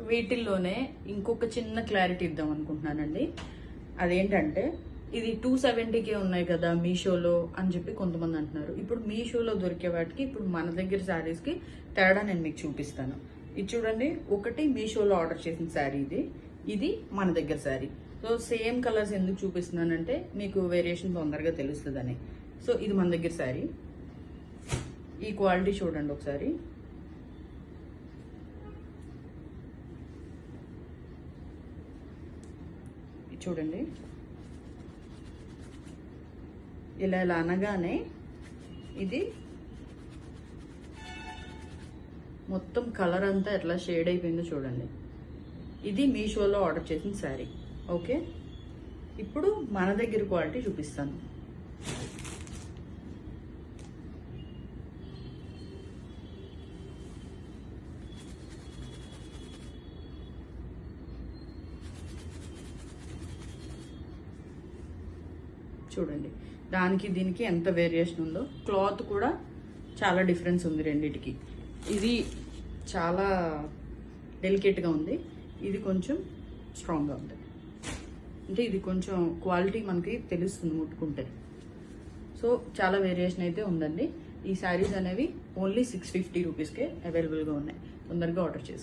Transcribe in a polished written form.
వీటిల్లోనే ఇంకొక చిన్న క్లారిటీ ఇద్దాం అనుకుంటున్నానండి. అదేంటంటే ఇది 270కే ఉన్నాయి కదా మీషోలో అని చెప్పి కొంతమంది అంటున్నారు. ఇప్పుడు మీషోలో దొరికే వాటికి ఇప్పుడు మన దగ్గర శారీస్కి తేడా నేను మీకు చూపిస్తాను. ఇది చూడండి, ఒకటి మీషోలో ఆర్డర్ చేసిన శారీ, ఇది మన దగ్గర శారీ. సో సేమ్ కలర్స్ ఎందుకు చూపిస్తున్నానంటే మీకు వేరియేషన్ తొందరగా తెలుస్తుందని. సో ఇది మన దగ్గర శారీ, ఈ క్వాలిటీ చూడండి ఒకసారి. చూడండి, ఇలా అనగానే ఇది మొత్తం కలర్ అంతా ఎట్లా షేడ్ అయిపోయిందో చూడండి. ఇది మీషోలో ఆర్డర్ చేసిన శారీ. ఓకే, ఇప్పుడు మన దగ్గర క్వాలిటీ చూపిస్తాను. చూడండి దానికి దీనికి ఎంత వేరియేషన్ ఉందో. క్లాత్ కూడా చాలా డిఫరెన్స్ ఉంది రెండిటికి. ఇది చాలా డెలికేట్గా ఉంది, ఇది కొంచెం స్ట్రాంగ్గా ఉంది. అంటే ఇది కొంచెం క్వాలిటీ మనకి తెలుస్తుంది ముట్టుకుంటే. సో చాలా వేరియేషన్ అయితే ఉందండి. ఈ శారీస్ అనేవి ఓన్లీ 650 రూపీస్కే అవైలబుల్గా ఉన్నాయి. తొందరగా ఆర్డర్ చేసుకోండి.